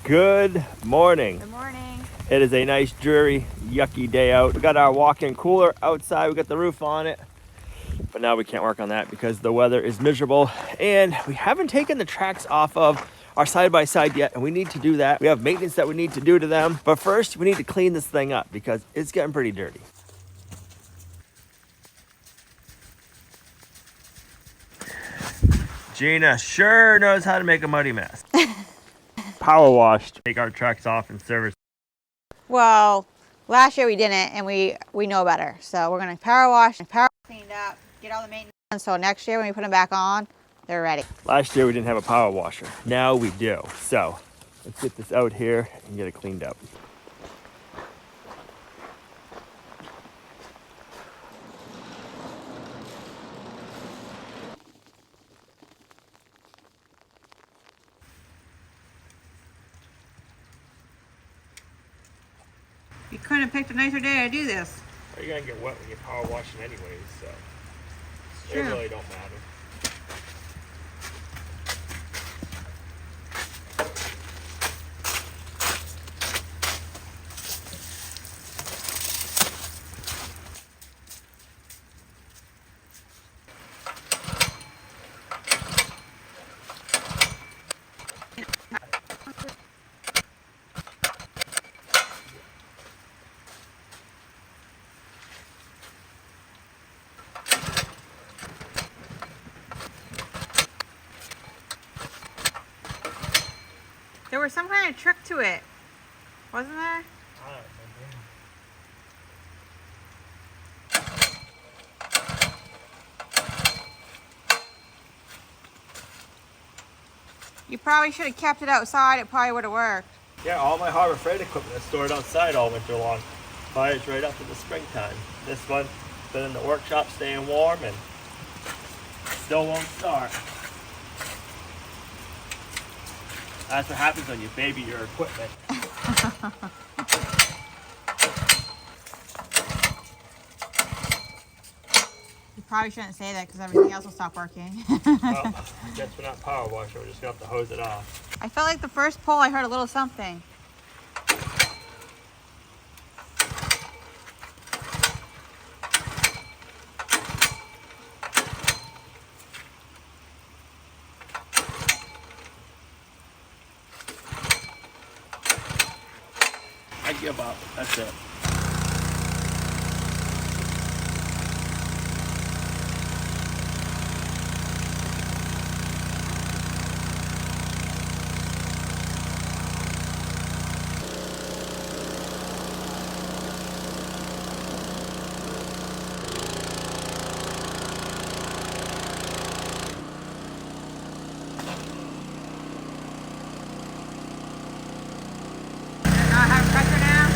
Good morning. Good morning. It is a nice, dreary, yucky day out. We got our walk-in cooler outside. We got the roof on it. But now we can't work on that because the weather is miserable. And we haven't taken the tracks off of our side-by-side yet, and we need to do that. We have maintenance that we need to do to them. But first, we need to clean this thing up because it's getting pretty dirty. Gina sure knows how to make a muddy mess. Power wash to take our trucks off and service. Well, last year we didn't, and we know better. So we're gonna power wash, cleaned up, get all the maintenance done. So next year when we put them back on, they're ready. Last year we didn't have a power washer. Now we do. So let's get this out here and get it cleaned up. You couldn't have picked a nicer day to do this. Well, you're gonna get wet when you're power washing anyways, so True. it really don't matter. There was some kind of trick to it, wasn't there? I don't remember. You probably should have kept it outside. It probably would have worked. Yeah, all my Harbor Freight equipment is stored outside all winter long. Fires right up in the springtime. This one's been in the workshop staying warm and still won't start. That's what happens when you baby your equipment. You probably shouldn't say that because everything else will stop working. Well, I guess we're not power washer, we're just gonna have to hose it off. I felt like the first pull I heard a little something. I give up, that's it. Does it not have pressure now?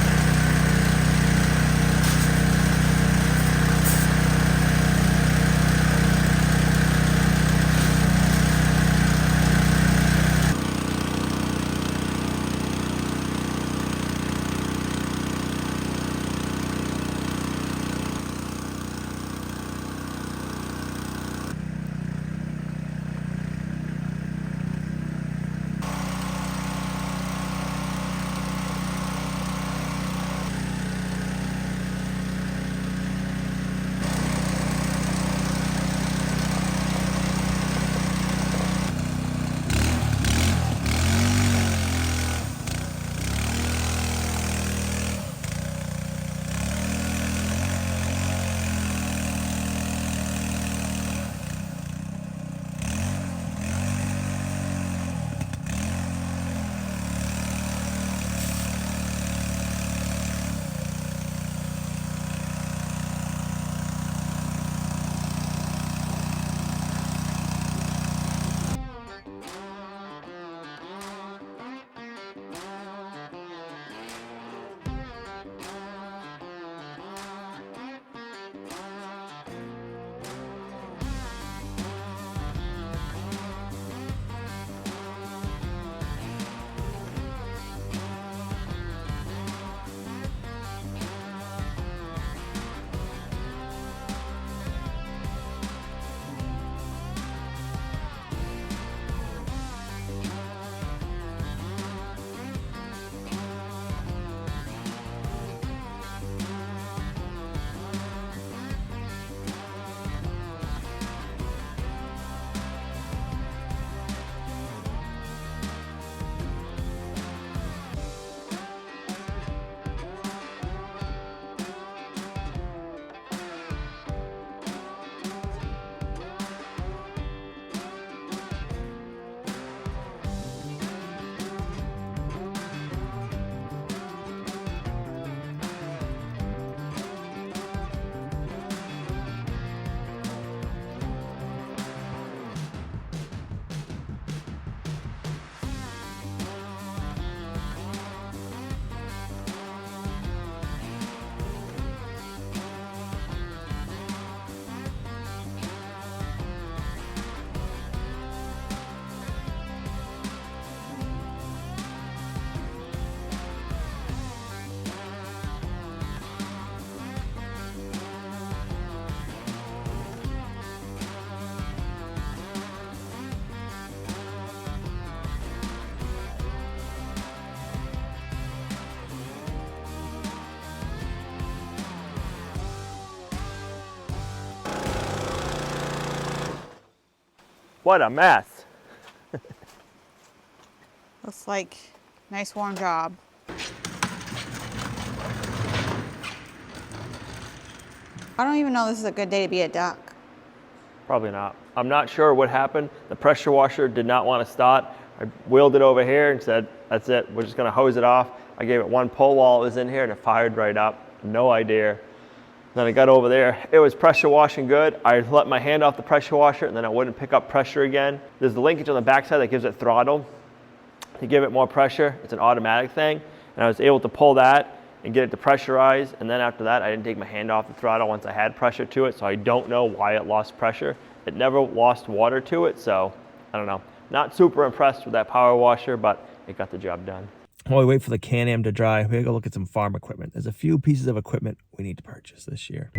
What a mess. Looks like nice warm job. I don't even know this is a good day to be a duck. Probably not. I'm not sure what happened. The pressure washer did not want to start. I wheeled it over here and said, that's it, we're just gonna hose it off. I gave it one pull while it was in here and it fired right up. No idea. Then I got over there, it was pressure washing good. I let my hand off the pressure washer and then I wouldn't pick up pressure again. There's the linkage on the backside that gives it throttle to give it more pressure. It's an automatic thing. And I was able to pull that and get it to pressurize. And then after that, I didn't take my hand off the throttle once I had pressure to it. So I don't know why it lost pressure. It never lost water to it. So I don't know. Not super impressed with that power washer, but it got the job done. While we wait for the Can-Am to dry, we gotta go look at some farm equipment. There's a few pieces of equipment we need to purchase this year.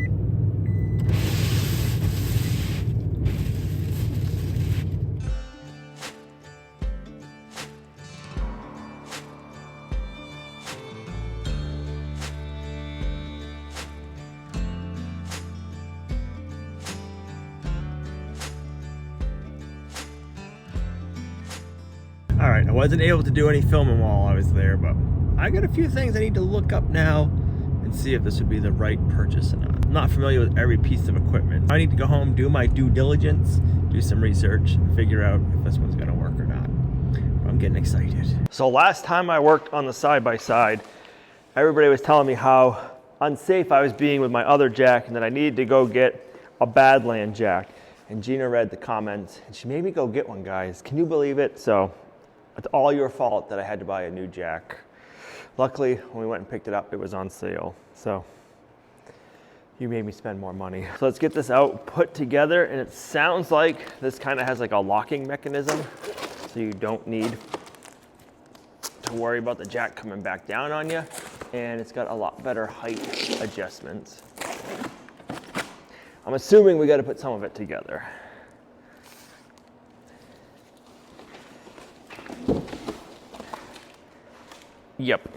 All right, I wasn't able to do any filming while I was there, but I got a few things I need to look up now and see if this would be the right purchase or not. I'm not familiar with every piece of equipment. I need to go home, do my due diligence, do some research, and figure out if this one's gonna work or not. But I'm getting excited. So last time I worked on the side-by-side, everybody was telling me how unsafe I was being with my other jack and that I needed to go get a Badland jack. And Gina read the comments and she made me go get one, guys. Can you believe it? So it's all your fault that I had to buy a new jack. Luckily, when we went and picked it up, it was on sale. So you made me spend more money. So let's get this out, put together, and it sounds like this kind of has like a locking mechanism, so you don't need to worry about the jack coming back down on you. And it's got a lot better height adjustments. I'm assuming we got to put some of it together. Yep.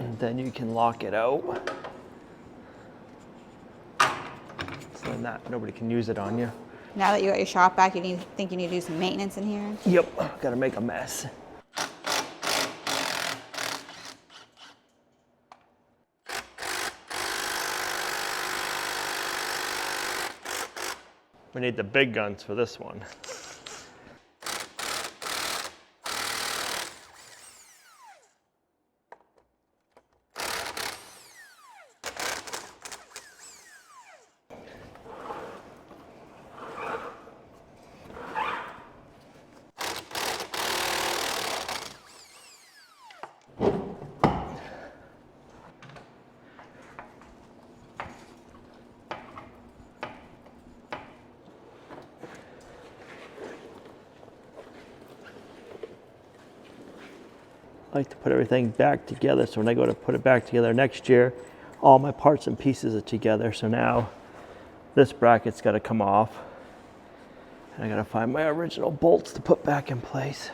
And then you can lock it out. So than that, nobody can use it on you. Now that you got your shop back, think you need to do some maintenance in here? Yep, gotta make a mess. We need the big guns for this one. I like to put everything back together, so when I go to put it back together next year, all my parts and pieces are together. So now this bracket's got to come off, and I got to find my original bolts to put back in place.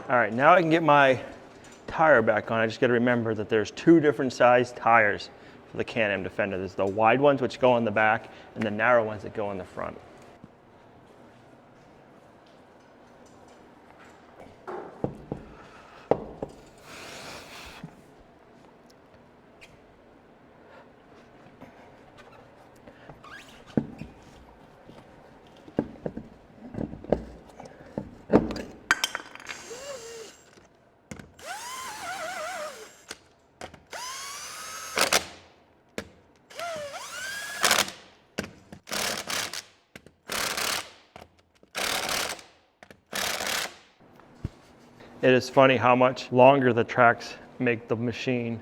All right, now I can get my tire back on. I just got to remember that there's two different size tires for the Can-Am Defender. There's the wide ones which go on the back and the narrow ones that go on the front. It is funny how much longer the tracks make the machine,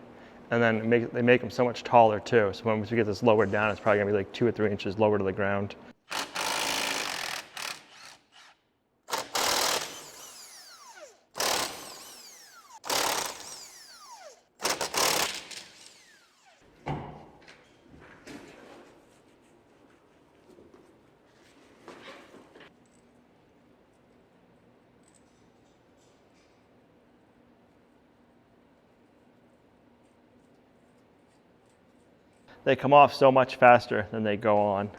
and then they make them so much taller too. So once we get this lowered down, it's probably gonna be like 2 or 3 inches lower to the ground. They come off so much faster than they go on.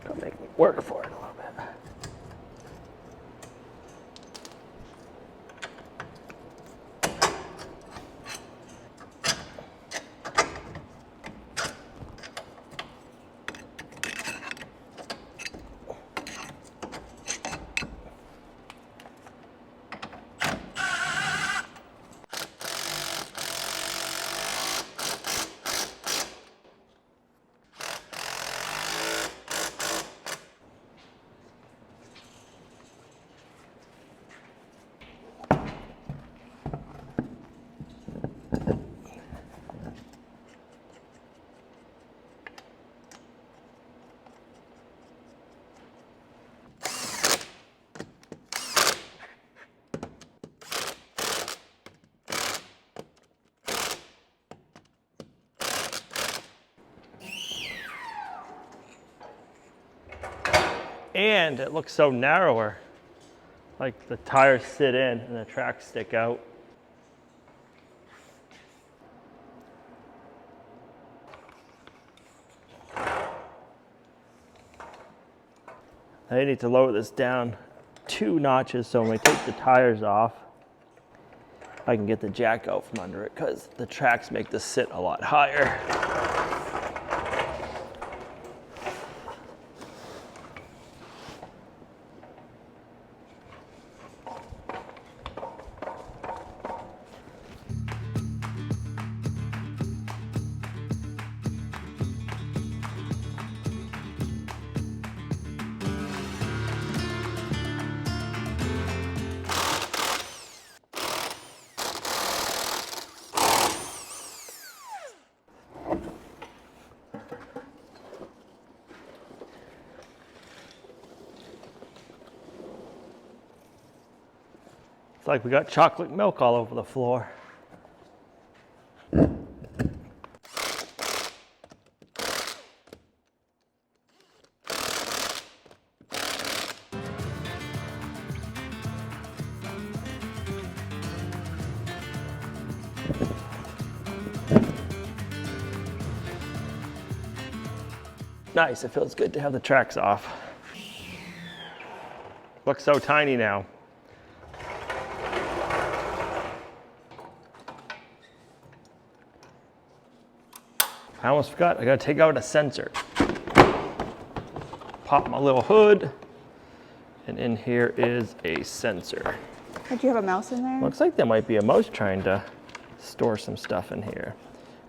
It'll make me work for it a little bit. And it looks so narrower, like the tires sit in and the tracks stick out. I need to lower this down 2 notches so when I take the tires off, I can get the jack out from under it because the tracks make this sit a lot higher. It's like we got chocolate milk all over the floor. Nice, it feels good to have the tracks off. Looks so tiny now. I almost forgot, I gotta take out a sensor. Pop my little hood, and in here is a sensor. Do you have a mouse in there? Looks like there might be a mouse trying to store some stuff in here.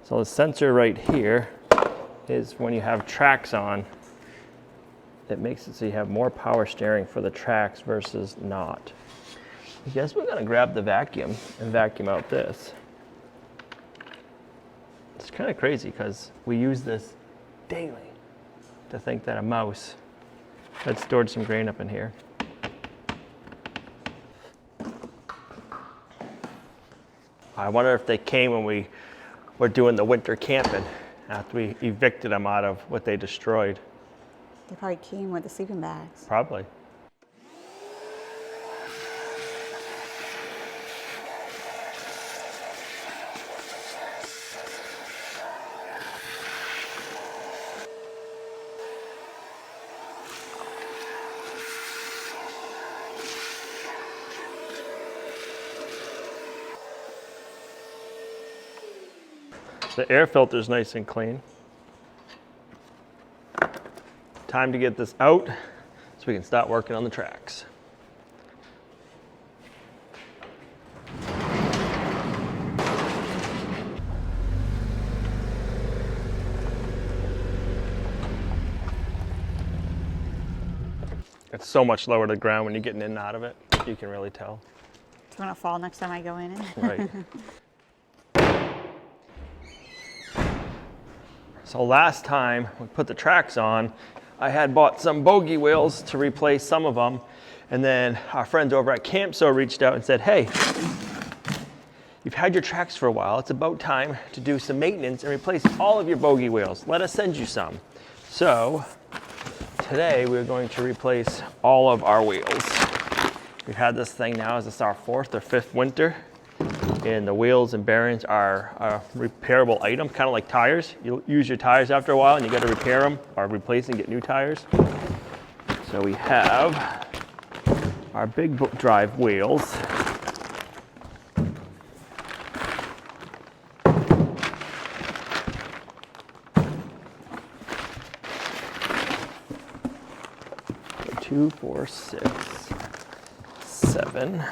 So the sensor right here is when you have tracks on, it makes it so you have more power steering for the tracks versus not. I guess we're gonna grab the vacuum and vacuum out this. It's kind of crazy because we use this daily. To think that a mouse had stored some grain up in here. I wonder if they came when we were doing the winter camping after we evicted them out of what they destroyed. They probably came with the sleeping bags. Probably. The air filter is nice and clean. Time to get this out so we can start working on the tracks. It's so much lower to the ground when you're getting in and out of it. You can really tell. It's gonna fall next time I go in it. Right. So last time we put the tracks on, I had bought some bogey wheels to replace some of them. And then our friends over at Campso reached out and said, hey, you've had your tracks for a while. It's about time to do some maintenance and replace all of your bogey wheels. Let us send you some. So today we're going to replace all of our wheels. We've had this thing now, is this our 4th or 5th winter? And the wheels and bearings are a repairable item, kind of like tires. You'll use your tires after a while and you got to repair them or replace and get new tires. So we have our big drive wheels. Two, 4, 6, 7.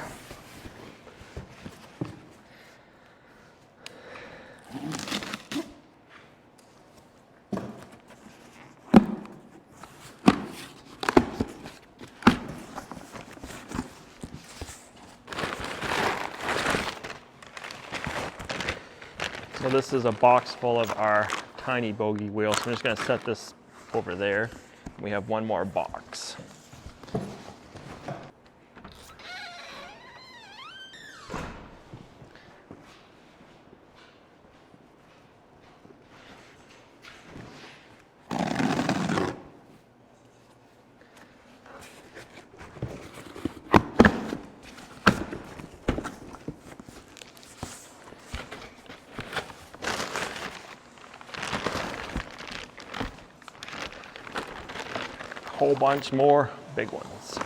So this is a box full of our tiny bogey wheels. So I'm just going to set this over there. We have one more box. Whole bunch more big ones.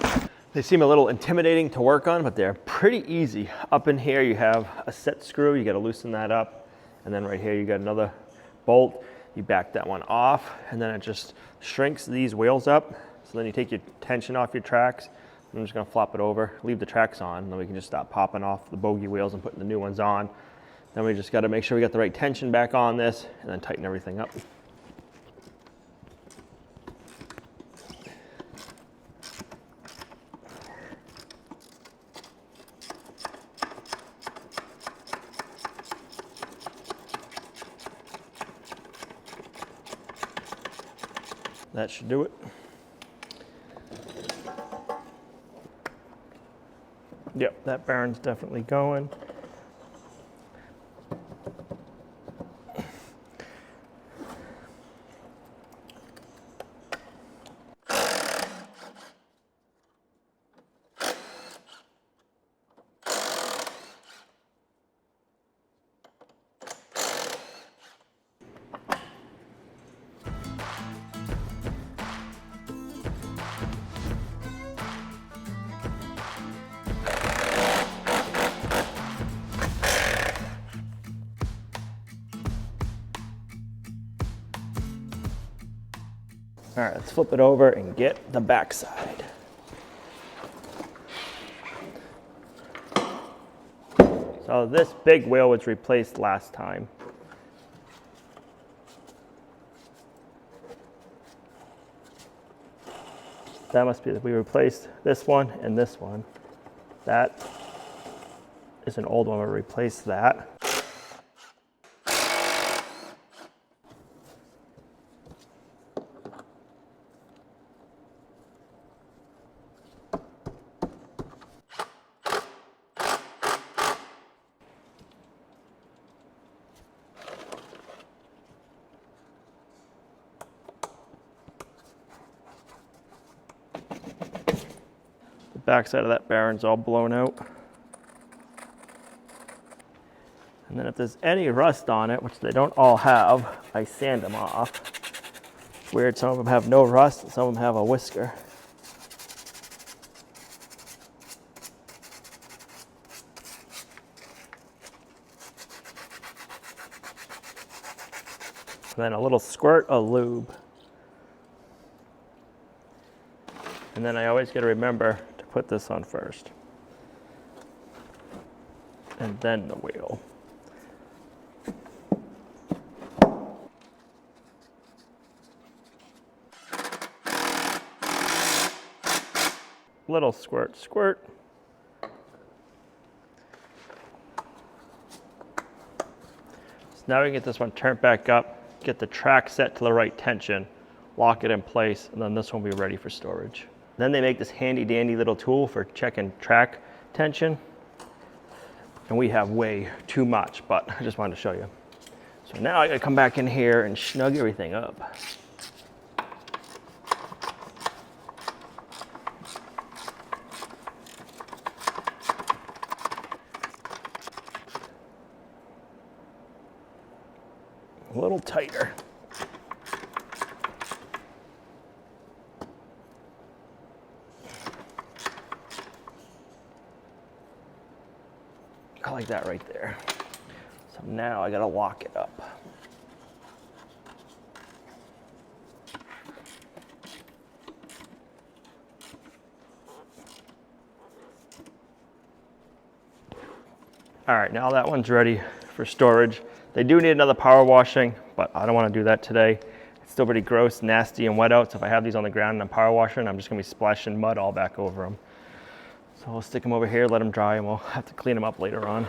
They seem a little intimidating to work on, but they're pretty easy. Up in here you have a set screw, you got to loosen that up, and then right here you got another bolt. You back that one off, and then it just shrinks these wheels up. So then you take your tension off your tracks. I'm just going to flop it over, leave the tracks on, and then we can just stop popping off the bogey wheels and putting the new ones on. Then we just got to make sure we got the right tension back on this, and then tighten everything up. That should do it. Yep, that bearing's definitely going. All right, let's flip it over and get the backside. So this big wheel was replaced last time. That must be that we replaced this one and this one. That is an old one, we replaced that. Backside of that bearing's all blown out. And then if there's any rust on it, which they don't all have, I sand them off. Weird, some of them have no rust, and some of them have a whisker. And then a little squirt of lube. And then I always got to remember to put this on first. And then the wheel. Little squirt, squirt. So now we can get this one turned back up, get the track set to the right tension, lock it in place, and then this one will be ready for storage. Then they make this handy dandy little tool for checking track tension. And we have way too much, but I just wanted to show you. So now I gotta come back in here and snug everything up. A little tighter. I like that right there. So now I gotta lock it up. All right, now that one's ready for storage. They do need another power washing, but I don't want to do that today. It's still pretty gross, nasty, and wet out, so if I have these on the ground and I'm power washing, I'm just gonna be splashing mud all back over them. So we'll stick them over here, let them dry, and we'll have to clean them up later on.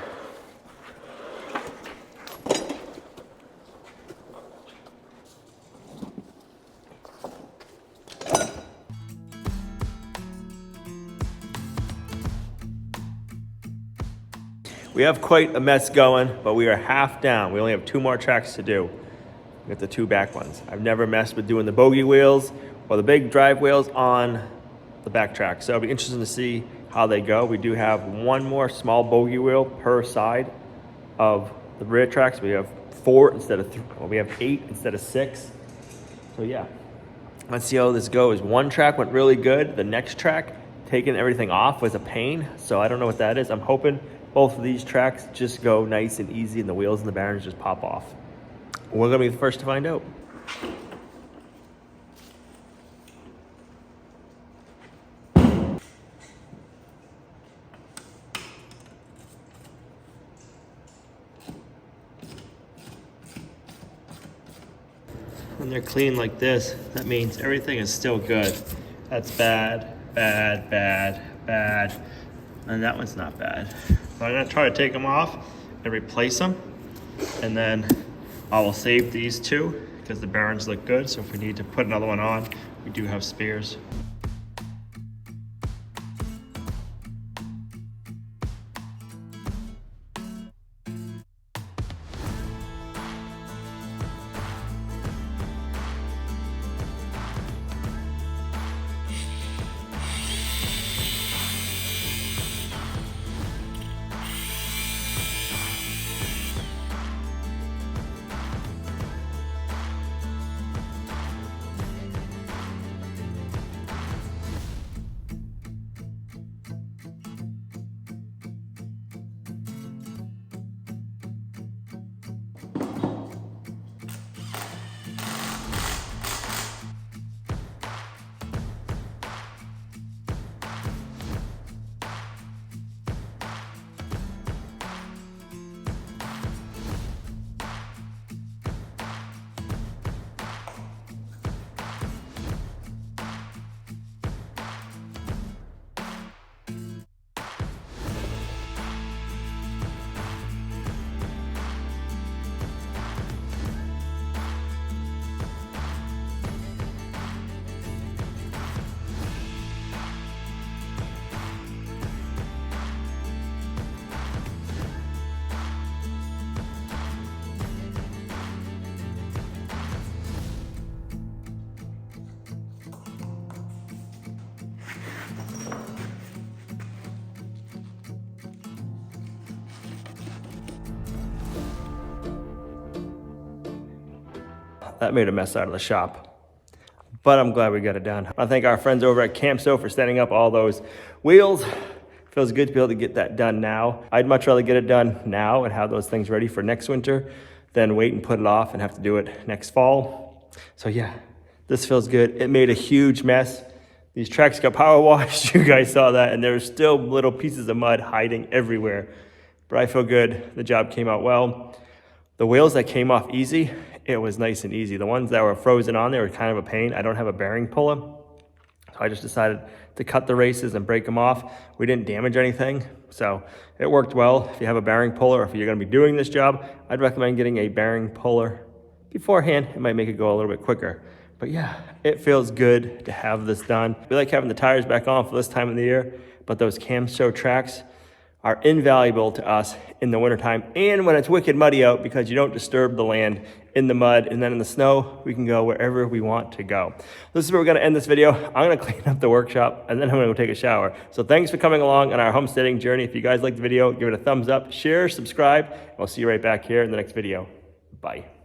We have quite a mess going, but we are half down. We only have 2 more tracks to do. We got the 2 back ones. I've never messed with doing the bogey wheels or the big drive wheels on the back track. So it'll be interesting to see how they go. We do have 1 more small bogey wheel per side of the rear tracks. We have 4 instead of 3, well, we have 8 instead of 6. So yeah, let's see how this goes. 1 track went really good. The next track, taking everything off was a pain. So I don't know what that is. I'm hoping both of these tracks just go nice and easy and the wheels and the bearings just pop off. We're gonna be the first to find out. When they're clean like this, that means everything is still good. That's bad, bad, bad, bad, and that one's not bad. So I'm gonna try to take them off and replace them, and then I will save these 2 because the bearings look good. So if we need to put another one on, we do have spares. that made a mess out of the shop. But I'm glad we got it done. I thank our friends over at Campso for setting up all those wheels. Feels good to be able to get that done now. I'd much rather get it done now and have those things ready for next winter than wait and put it off and have to do it next fall. So yeah, this feels good. It made a huge mess. These tracks got power washed. You guys saw that, and there's still little pieces of mud hiding everywhere. But I feel good. The job came out well. The wheels that came off easy, it was nice and easy. The ones that were frozen on there were kind of a pain. I don't have a bearing puller, so I just decided to cut the races and break them off. We didn't damage anything, so it worked well. If you have a bearing puller, or if you're gonna be doing this job, I'd recommend getting a bearing puller beforehand. It might make it go a little bit quicker. But yeah, it feels good to have this done. We like having the tires back on for this time of the year, but those Campso tracks are invaluable to us in the wintertime and when it's wicked muddy out, because you don't disturb the land in the mud, and then in the snow, we can go wherever we want to go. This is where we're gonna end this video. I'm gonna clean up the workshop and then I'm gonna go take a shower. So thanks for coming along on our homesteading journey. If you guys liked the video, give it a thumbs up, share, subscribe, and we'll see you right back here in the next video. Bye.